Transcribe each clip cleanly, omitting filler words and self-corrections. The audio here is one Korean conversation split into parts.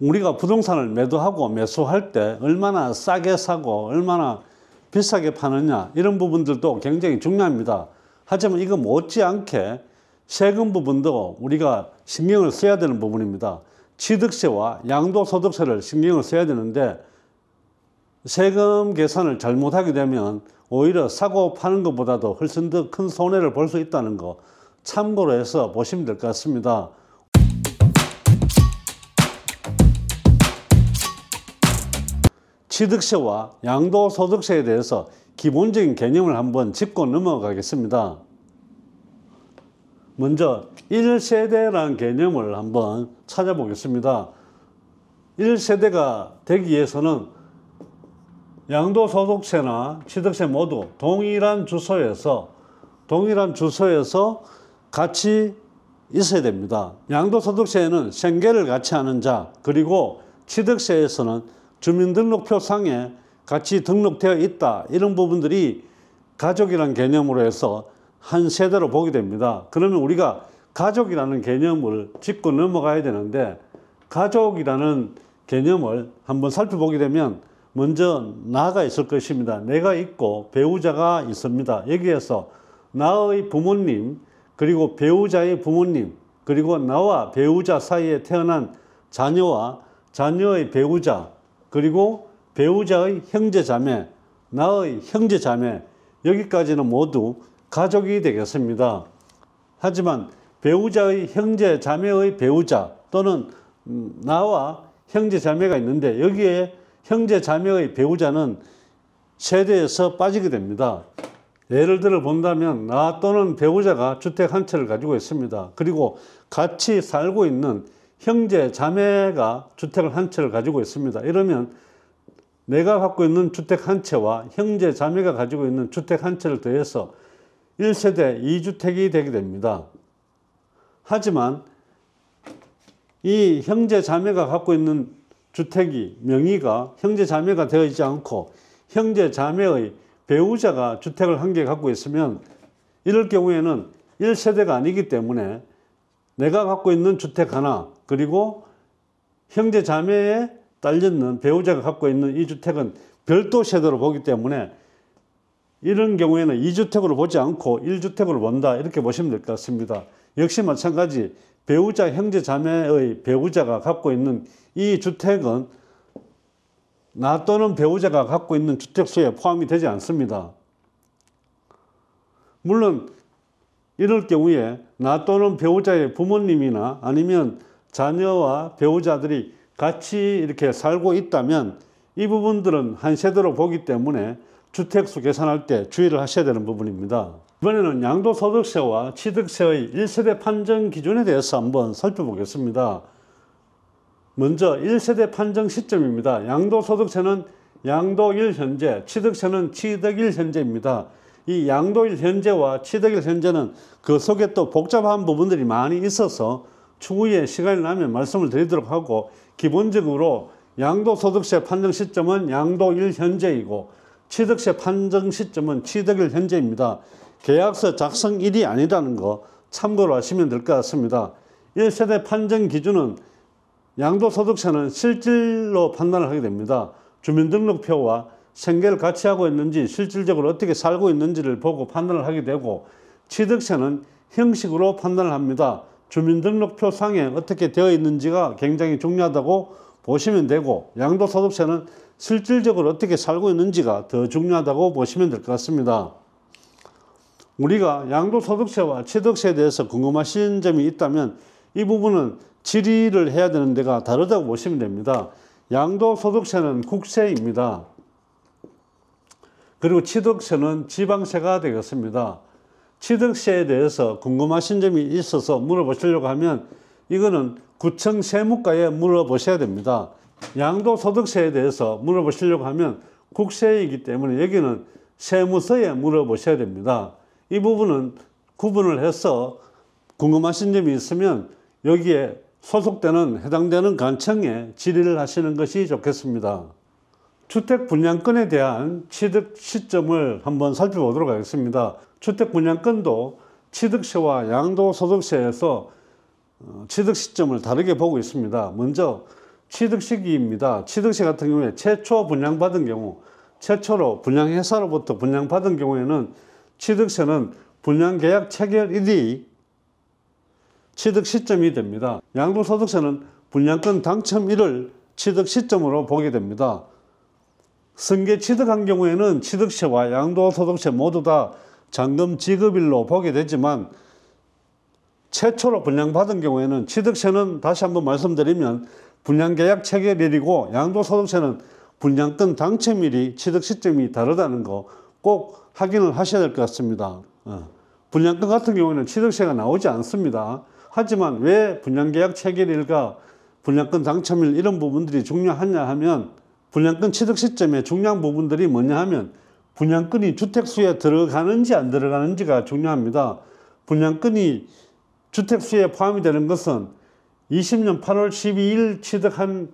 우리가 부동산을 매도하고 매수할 때 얼마나 싸게 사고 얼마나 비싸게 파느냐, 이런 부분들도 굉장히 중요합니다. 하지만 이거 못지않게 세금 부분도 우리가 신경을 써야 되는 부분입니다. 취득세와 양도소득세를 신경을 써야 되는데, 세금 계산을 잘못하게 되면 오히려 사고 파는 것보다도 훨씬 더 큰 손해를 볼 수 있다는 거 참고로 해서 보시면 될 것 같습니다. 취득세와 양도소득세에 대해서 기본적인 개념을 한번 짚고 넘어가겠습니다. 먼저 1세대라는 개념을 한번 찾아보겠습니다. 1세대가 되기 위해서는 양도소득세나 취득세 모두 동일한 주소에서 같이 있어야 됩니다. 양도소득세에는 생계를 같이 하는 자, 그리고 취득세에서는 주민등록표상에 같이 등록되어 있다, 이런 부분들이 가족이라는 개념으로 해서 한 세대로 보게 됩니다. 그러면 우리가 가족이라는 개념을 짚고 넘어가야 되는데, 가족이라는 개념을 한번 살펴보게 되면 먼저 나가 있을 것입니다. 내가 있고 배우자가 있습니다. 여기에서 나의 부모님, 그리고 배우자의 부모님, 그리고 나와 배우자 사이에 태어난 자녀와 자녀의 배우자, 그리고 배우자의 형제자매, 나의 형제자매, 여기까지는 모두 가족이 되겠습니다. 하지만 배우자의 형제자매의 배우자 또는 나와 형제자매가 있는데, 여기에 형제자매의 배우자는 세대에서 빠지게 됩니다. 예를 들어 본다면 나 또는 배우자가 주택 한 채를 가지고 있습니다. 그리고 같이 살고 있는 형제자매가 주택을 한 채를 가지고 있습니다. 이러면 내가 갖고 있는 주택 한 채와 형제자매가 가지고 있는 주택 한 채를 더해서 1세대 2주택이 되게 됩니다. 하지만 이 형제자매가 갖고 있는 주택이 명의가 형제자매가 되어 있지 않고 형제자매의 배우자가 주택을 한 개 갖고 있으면, 이럴 경우에는 1세대가 아니기 때문에 내가 갖고 있는 주택 하나, 그리고 형제자매에 딸려있는 배우자가 갖고 있는 이 주택은 별도 세대로 보기 때문에, 이런 경우에는 2주택으로 보지 않고 1주택으로 본다, 이렇게 보시면 될 것 같습니다. 역시 마찬가지 배우자 형제자매의 배우자가 갖고 있는 이 주택은 나 또는 배우자가 갖고 있는 주택수에 포함이 되지 않습니다. 물론 이럴 경우에 나 또는 배우자의 부모님이나 아니면 자녀와 배우자들이 같이 이렇게 살고 있다면 이 부분들은 한 세대로 보기 때문에 주택수 계산할 때 주의를 하셔야 되는 부분입니다. 이번에는 양도소득세와 취득세의 1세대 판정 기준에 대해서 한번 살펴보겠습니다. 먼저 1세대 판정 시점입니다. 양도소득세는 양도일 현재, 취득세는 취득일 현재입니다. 이 양도일 현재와 취득일 현재는 그 속에 또 복잡한 부분들이 많이 있어서 추후에 시간이 나면 말씀을 드리도록 하고, 기본적으로 양도소득세 판정 시점은 양도일 현재이고 취득세 판정 시점은 취득일 현재입니다. 계약서 작성일이 아니라는 거 참고로 하시면 될 것 같습니다. 1세대 판정 기준은 양도소득세는 실질로 판단을 하게 됩니다. 주민등록표와 생계를 같이 하고 있는지, 실질적으로 어떻게 살고 있는지를 보고 판단을 하게 되고, 취득세는 형식으로 판단을 합니다. 주민등록표 상에 어떻게 되어 있는지가 굉장히 중요하다고 보시면 되고, 양도소득세는 실질적으로 어떻게 살고 있는지가 더 중요하다고 보시면 될 것 같습니다. 우리가 양도소득세와 취득세에 대해서 궁금하신 점이 있다면 이 부분은 질의를 해야 되는 데가 다르다고 보시면 됩니다. 양도소득세는 국세입니다. 그리고 취득세는 지방세가 되겠습니다. 취득세에 대해서 궁금하신 점이 있어서 물어보시려고 하면 이거는 구청 세무과에 물어보셔야 됩니다. 양도소득세에 대해서 물어보시려고 하면 국세이기 때문에 여기는 세무서에 물어보셔야 됩니다. 이 부분은 구분을 해서 궁금하신 점이 있으면 여기에 소속되는 해당되는 관청에 질의를 하시는 것이 좋겠습니다. 주택 분양권에 대한 취득 시점을 한번 살펴보도록 하겠습니다. 주택 분양권도 취득세와 양도소득세에서 취득 시점을 다르게 보고 있습니다. 먼저 취득 시기입니다. 취득세 같은 경우에 최초 분양받은 경우, 최초로 분양회사로부터 분양받은 경우에는 취득세는 분양계약 체결일이 취득 시점이 됩니다. 양도소득세는 분양권 당첨일을 취득 시점으로 보게 됩니다. 승계 취득한 경우에는 취득세와 양도소득세 모두 다 잔금 지급일로 보게 되지만 최초로 분양받은 경우에는 취득세는 다시 한번 말씀드리면 분양계약 체결일이고 양도소득세는 분양권 당첨일이 취득 시점이 다르다는 거 꼭 확인을 하셔야 될 것 같습니다. 분양권 같은 경우에는 취득세가 나오지 않습니다. 하지만 왜 분양계약 체결일과 분양권 당첨일 이런 부분들이 중요하냐 하면 분양권 취득 시점에 중요한 부분들이 뭐냐 하면 분양권이 주택수에 들어가는지 안 들어가는지가 중요합니다. 분양권이 주택수에 포함이 되는 것은 20년 8월 12일 취득한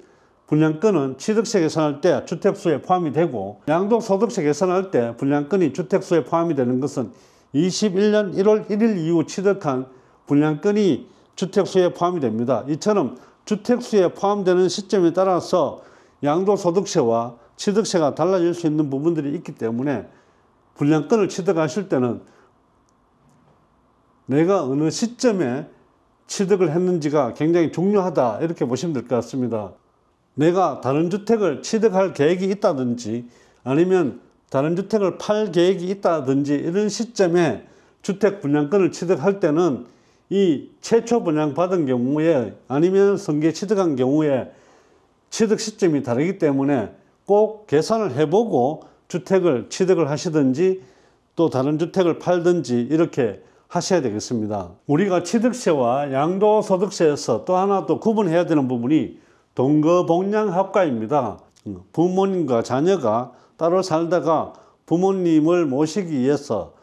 분양권은 취득세 계산할 때 주택수에 포함이 되고 양도소득세 계산할 때 분양권이 주택수에 포함이 되는 것은 21년 1월 1일 이후 취득한 분양권이 주택수에 포함이 됩니다. 이처럼 주택수에 포함되는 시점에 따라서 양도소득세와 취득세가 달라질 수 있는 부분들이 있기 때문에 분양권을 취득하실 때는 내가 어느 시점에 취득을 했는지가 굉장히 중요하다 이렇게 보시면 될 것 같습니다. 내가 다른 주택을 취득할 계획이 있다든지 아니면 다른 주택을 팔 계획이 있다든지 이런 시점에 주택 분양권을 취득할 때는 이 최초 분양받은 경우에 아니면 승계 취득한 경우에 취득 시점이 다르기 때문에 꼭 계산을 해보고 주택을 취득을 하시든지 또 다른 주택을 팔든지 이렇게 하셔야 되겠습니다. 우리가 취득세와 양도소득세에서 또 하나 또 구분해야 되는 부분이 동거복양합가입니다. 부모님과 자녀가 따로 살다가 부모님을 모시기 위해서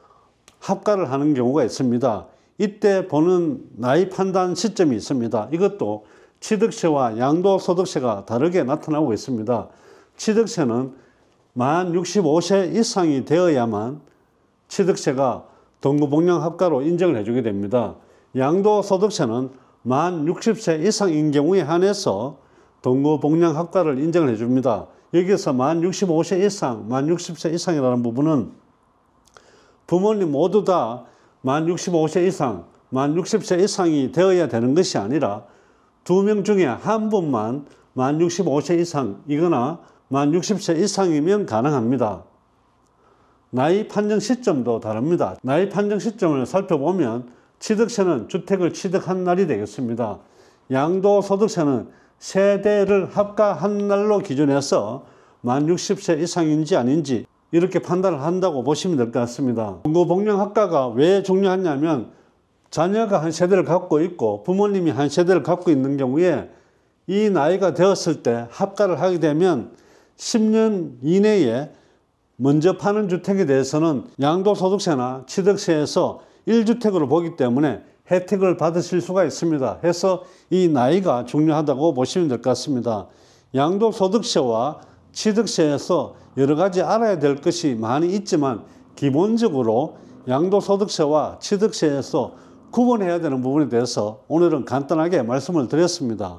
합가를 하는 경우가 있습니다. 이때 보는 나이 판단 시점이 있습니다. 이것도 취득세와 양도소득세가 다르게 나타나고 있습니다. 취득세는 만 65세 이상이 되어야만 취득세가 동거복양합가로 인정을 해주게 됩니다. 양도소득세는 만 60세 이상인 경우에 한해서 동거복양합가를 인정을 해줍니다. 여기서 만 65세 이상, 만 60세 이상이라는 부분은 부모님 모두 다 만 65세 이상, 만 60세 이상이 되어야 되는 것이 아니라 2명 중에 한 분만 만 65세 이상이거나 만 60세 이상이면 가능합니다. 나이 판정 시점도 다릅니다. 나이 판정 시점을 살펴보면 취득세는 주택을 취득한 날이 되겠습니다. 양도소득세는 세대를 합가한 날로 기준해서 만 60세 이상인지 아닌지 이렇게 판단을 한다고 보시면 될 것 같습니다. 동거복양합가가 왜 중요하냐면 자녀가 한 세대를 갖고 있고 부모님이 한 세대를 갖고 있는 경우에 이 나이가 되었을 때 합가를 하게 되면 10년 이내에 먼저 파는 주택에 대해서는 양도소득세나 취득세에서 1주택으로 보기 때문에 혜택을 받으실 수가 있습니다. 해서 이 나이가 중요하다고 보시면 될 것 같습니다. 양도소득세와 취득세에서 여러 가지 알아야 될 것이 많이 있지만 기본적으로 양도소득세와 취득세에서 구분해야 되는 부분에 대해서 오늘은 간단하게 말씀을 드렸습니다.